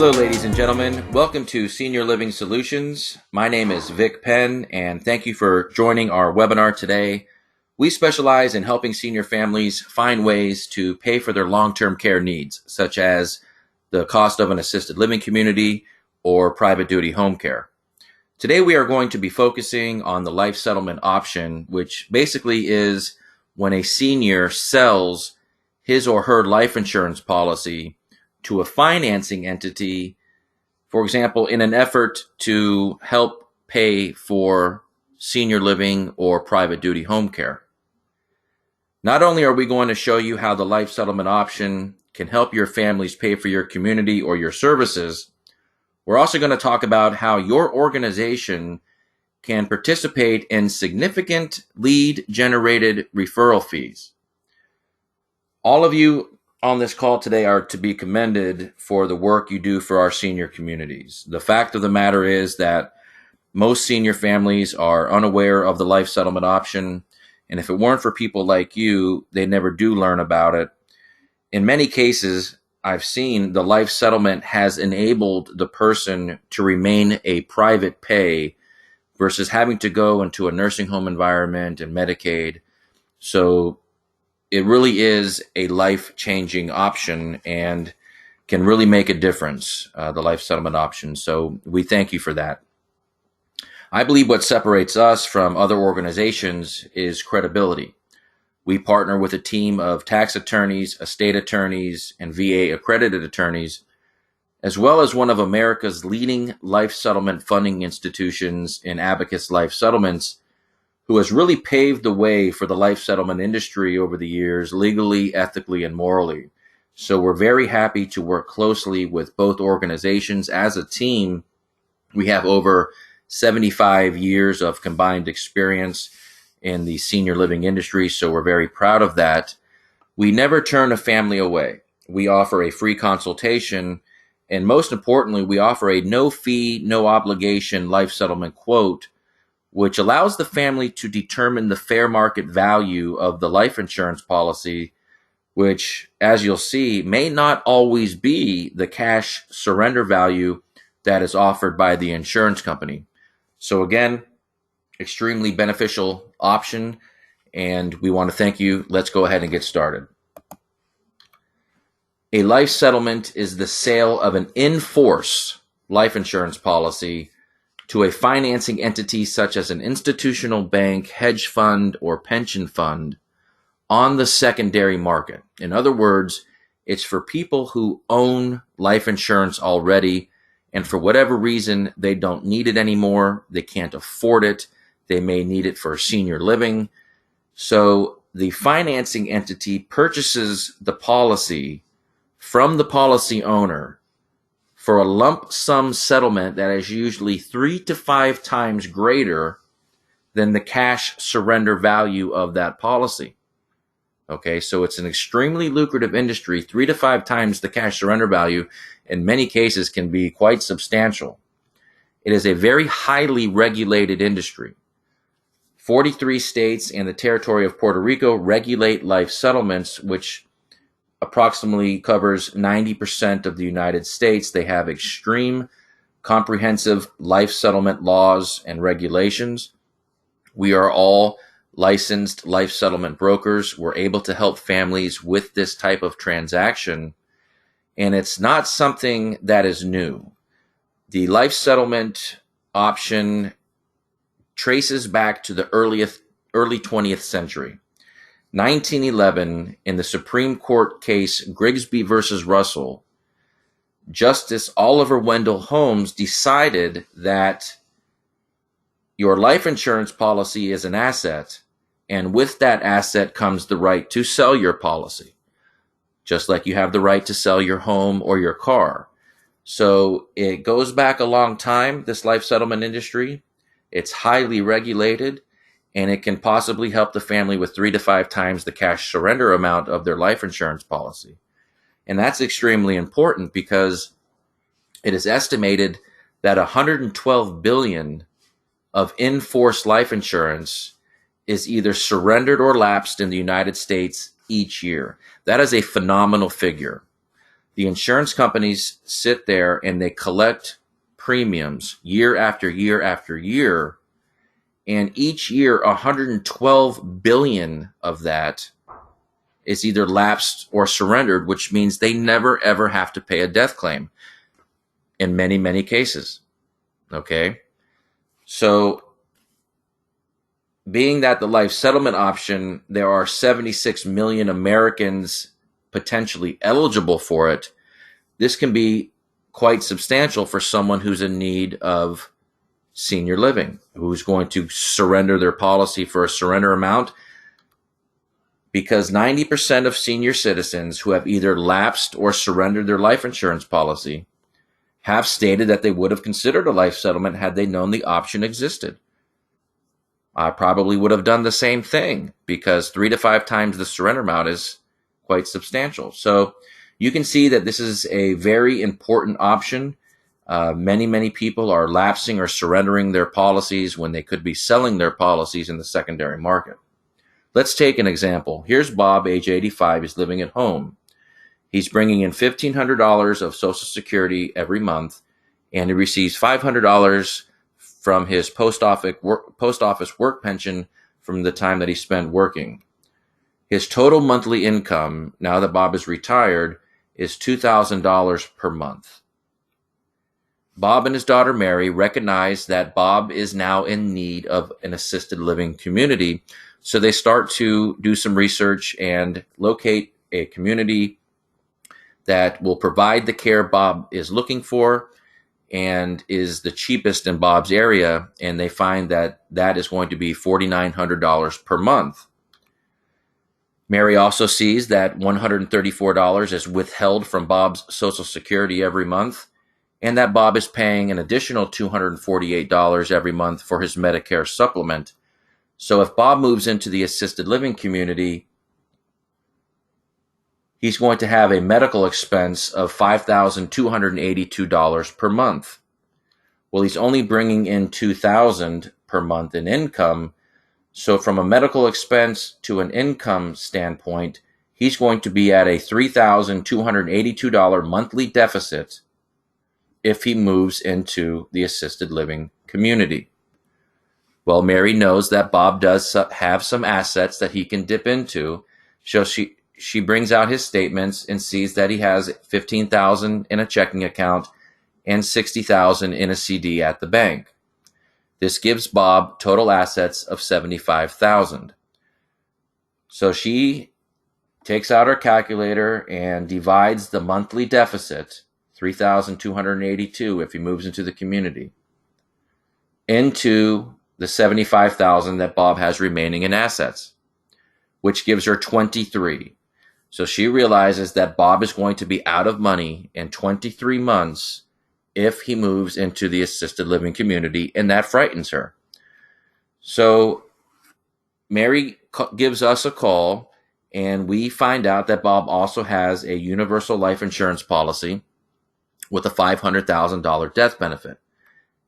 Hello, ladies and gentlemen. Welcome to Senior Living Solutions. My name is Vic Penn, and thank you for joining our webinar today. We specialize in helping senior families find ways to pay for their long-term care needs, such as the cost of an assisted living community or private duty home care. Today, we are going to be focusing on the life settlement option, which basically is when a senior sells his or her life insurance policy to a financing entity, for example, in an effort to help pay for senior living or private duty home care. Not only are we going to show you how the life settlement option can help your families pay for your community or your services, we're also going to talk about how your organization can participate in significant lead-generated referral fees. All of you on this call today are to be commended for the work you do for our senior communities. The fact of the matter is that most senior families are unaware of the life settlement option, and if it weren't for people like you, they never do learn about it. In many cases, I've seen the life settlement has enabled the person to remain a private pay versus having to go into a nursing home environment and Medicaid. So it really is a life-changing option and can really make a difference, the life settlement option. So we thank you for that. I believe what separates us from other organizations is credibility. We partner with a team of tax attorneys, estate attorneys, and VA accredited attorneys, as well as one of America's leading life settlement funding institutions in Abacus Life Settlements, who has really paved the way for the life settlement industry over the years, legally, ethically, and morally. So we're very happy to work closely with both organizations. As a team, we have over 75 years of combined experience in the senior living industry, so we're very proud of that. We never turn a family away. We offer a free consultation, and most importantly, we offer a no-fee, no-obligation life settlement quote, which allows the family to determine the fair market value of the life insurance policy, which, as you'll see, may not always be the cash surrender value that is offered by the insurance company. So again, extremely beneficial option, and we want to thank you. Let's go ahead and get started. A life settlement is the sale of an in-force life insurance policy to a financing entity such as an institutional bank, hedge fund, or pension fund on the secondary market. In other words, it's for people who own life insurance already, and for whatever reason, they don't need it anymore. They can't afford it. They may need it for senior living. So the financing entity purchases the policy from the policy owner for a lump sum settlement that is usually 3 to 5 times greater than the cash surrender value of that policy. Okay, so it's an extremely lucrative industry. 3 to 5 times the cash surrender value in many cases can be quite substantial. It is a very highly regulated industry. 43 states and the territory of Puerto Rico regulate life settlements, which approximately covers 90% of the United States. They have extreme, comprehensive life settlement laws and regulations. We are all licensed life settlement brokers. We're able to help families with this type of transaction, and it's not something that is new. The life settlement option traces back to the early 20th century. 1911, in the Supreme Court case Grigsby versus Russell, Justice Oliver Wendell Holmes decided that your life insurance policy is an asset, and with that asset comes the right to sell your policy, just like you have the right to sell your home or your car. So it goes back a long time, this life settlement industry. It's highly regulated, and it can possibly help the family with 3 to 5 times the cash surrender amount of their life insurance policy. And that's extremely important because it is estimated that $112 billion of in-force life insurance is either surrendered or lapsed in the United States each year. That is a phenomenal figure. The insurance companies sit there and they collect premiums year after year after year. And each year, 112 billion of that is either lapsed or surrendered, which means they never ever have to pay a death claim in many, many cases. Okay. So being that the life settlement option, there are 76 million Americans potentially eligible for it. This can be quite substantial for someone who's in need of senior living, who's going to surrender their policy for a surrender amount, because 90% of senior citizens who have either lapsed or surrendered their life insurance policy have stated that they would have considered a life settlement had they known the option existed. I probably would have done the same thing, because 3 to 5 times the surrender amount is quite substantial. So you can see that this is a very important option. Many people are lapsing or surrendering their policies when they could be selling their policies in the secondary market. Let's take an example. Here's Bob, age 85. He's living at home. He's bringing in $1,500 of Social Security every month, and he receives $500 from his post office work pension from the time that he spent working. His total monthly income, now that Bob is retired, is $2,000 per month. Bob and his daughter Mary recognize that Bob is now in need of an assisted living community, so they start to do some research and locate a community that will provide the care Bob is looking for and is the cheapest in Bob's area, and they find that that is going to be $4,900 per month. Mary also sees that $134 is withheld from Bob's Social Security every month, and that Bob is paying an additional $248 every month for his Medicare supplement. So if Bob moves into the assisted living community, he's going to have a medical expense of $5,282 per month. Well, he's only bringing in $2,000 per month in income. So from a medical expense to an income standpoint, he's going to be at a $3,282 monthly deficit if he moves into the assisted living community. Well, Mary knows that Bob does have some assets that he can dip into. So she brings out his statements and sees that he has $15,000 in a checking account and $60,000 in a CD at the bank. This gives Bob total assets of $75,000. So she takes out her calculator and divides the monthly deficit, $3,282 if he moves into the community, into the $75,000 that Bob has remaining in assets, which gives her 23. So she realizes that Bob is going to be out of money in 23 months if he moves into the assisted living community, and that frightens her. So Mary gives us a call, and we find out that Bob also has a universal life insurance policy with a $500,000 death benefit.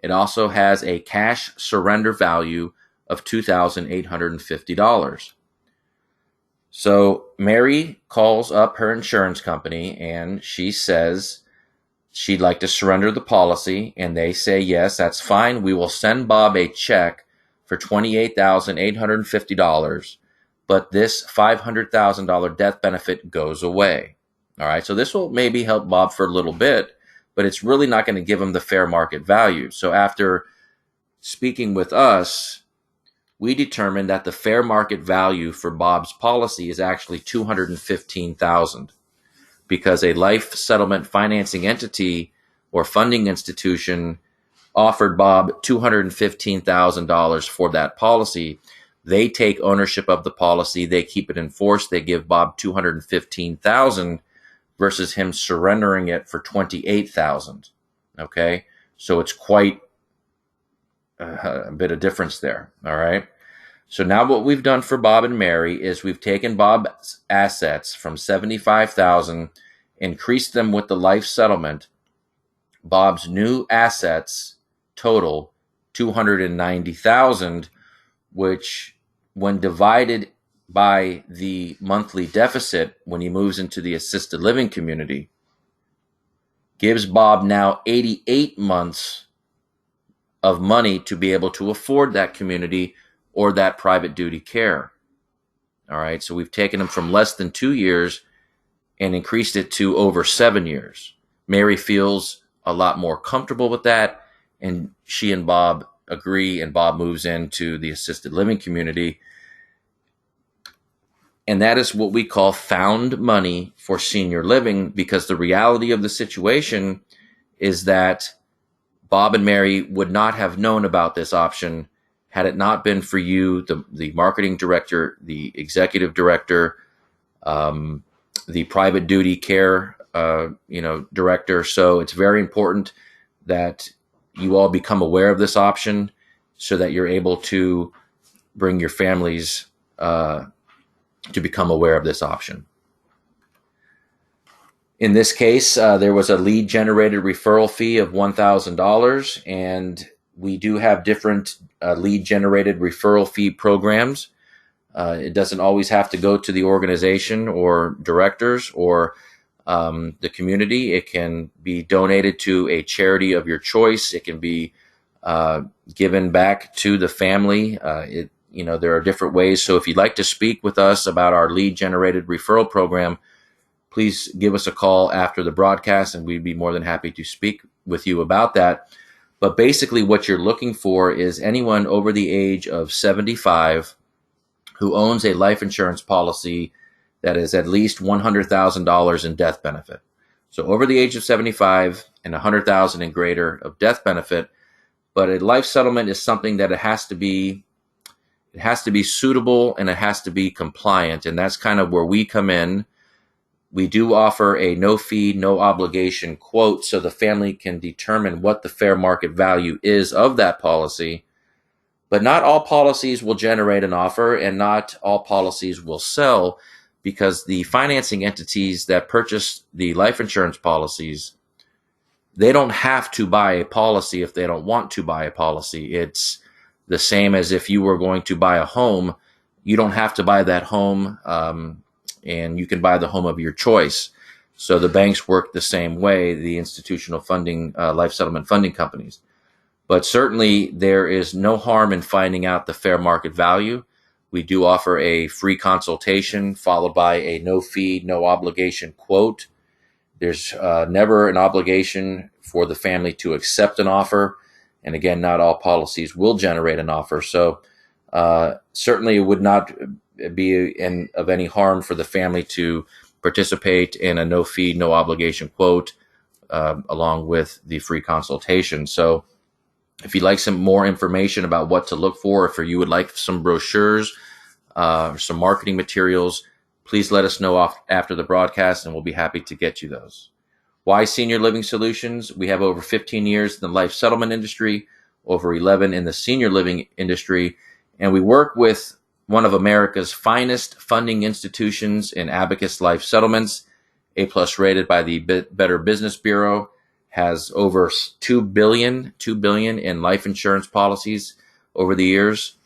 It also has a cash surrender value of $2,850. So Mary calls up her insurance company and she says she'd like to surrender the policy, and they say, yes, that's fine. We will send Bob a check for $28,850, but this $500,000 death benefit goes away. All right, so this will maybe help Bob for a little bit, but it's really not going to give him the fair market value. So after speaking with us, we determined that the fair market value for Bob's policy is actually $215,000, because a life settlement financing entity or funding institution offered Bob $215,000 for that policy. They take ownership of the policy, they keep it in force, they give Bob $215,000 versus him surrendering it for $28,000. Okay, so it's quite a bit of difference there. All right. So now what we've done for Bob and Mary is we've taken Bob's assets from $75,000, increased them with the life settlement. Bob's new assets total $290,000, which when divided by the monthly deficit when he moves into the assisted living community, gives Bob now 88 months of money to be able to afford that community or that private duty care. All right, so we've taken him from less than 2 years and increased it to over 7 years. Mary feels a lot more comfortable with that, and she and Bob agree, and Bob moves into the assisted living community. And that is what we call found money for senior living, because the reality of the situation is that Bob and Mary would not have known about this option had it not been for you, the marketing director, the executive director, the private duty care director. So it's very important that you all become aware of this option so that you're able to bring your families to become aware of this option. In this case, there was a lead-generated referral fee of $1,000, and we do have different lead-generated referral fee programs. It doesn't always have to go to the organization or directors or the community. It can be donated to a charity of your choice. It can be given back to the family. There are different ways. So if you'd like to speak with us about our lead-generated referral program, please give us a call after the broadcast, and we'd be more than happy to speak with you about that. But basically what you're looking for is anyone over the age of 75 who owns a life insurance policy that is at least $100,000 in death benefit. So over the age of 75 and $100,000 and greater of death benefit. But a life settlement is something that it has to be suitable, and it has to be compliant. And that's kind of where we come in. We do offer a no fee, no obligation quote so the family can determine what the fair market value is of that policy. But not all policies will generate an offer, and not all policies will sell, because the financing entities that purchase the life insurance policies, they don't have to buy a policy if they don't want to buy a policy. It's the same as if you were going to buy a home. You don't have to buy that home, and you can buy the home of your choice. So the banks work the same way, the institutional funding, life settlement funding companies. But certainly there is no harm in finding out the fair market value. We do offer a free consultation followed by a no fee, no obligation quote. There's never an obligation for the family to accept an offer. And again, not all policies will generate an offer. So certainly it would not be of any harm for the family to participate in a no fee, no obligation quote along with the free consultation. So if you'd like some more information about what to look for, if you would like some brochures, some marketing materials, please let us know after the broadcast, and we'll be happy to get you those. Why Senior Living Solutions? We have over 15 years in the life settlement industry, over 11 in the senior living industry, and we work with one of America's finest funding institutions in Abacus Life Settlements, A+ rated by the Better Business Bureau, has over $2 billion in life insurance policies over the years.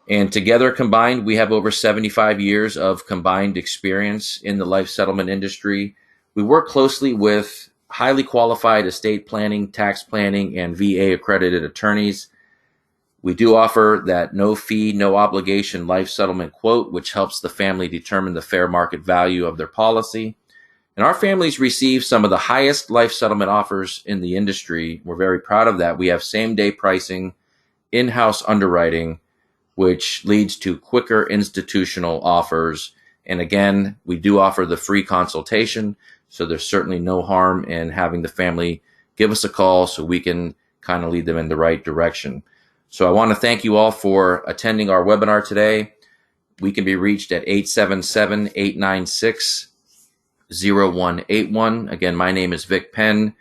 And together combined, we have over 75 years of combined experience in the life settlement industry. We work closely with highly qualified estate planning, tax planning, and VA accredited attorneys. We do offer that no fee, no obligation life settlement quote, which helps the family determine the fair market value of their policy. And our families receive some of the highest life settlement offers in the industry. We're very proud of that. We have same-day pricing, in-house underwriting, which leads to quicker institutional offers. And again, we do offer the free consultation, so there's certainly no harm in having the family give us a call so we can kind of lead them in the right direction. So I want to thank you all for attending our webinar today. We can be reached at 877-896-0181. Again, my name is Vic Penn.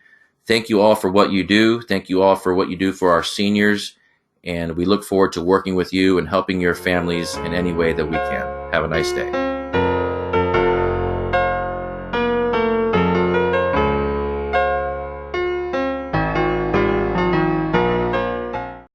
Thank you all for what you do. Thank you all for what you do for our seniors. And we look forward to working with you and helping your families in any way that we can. Have a nice day.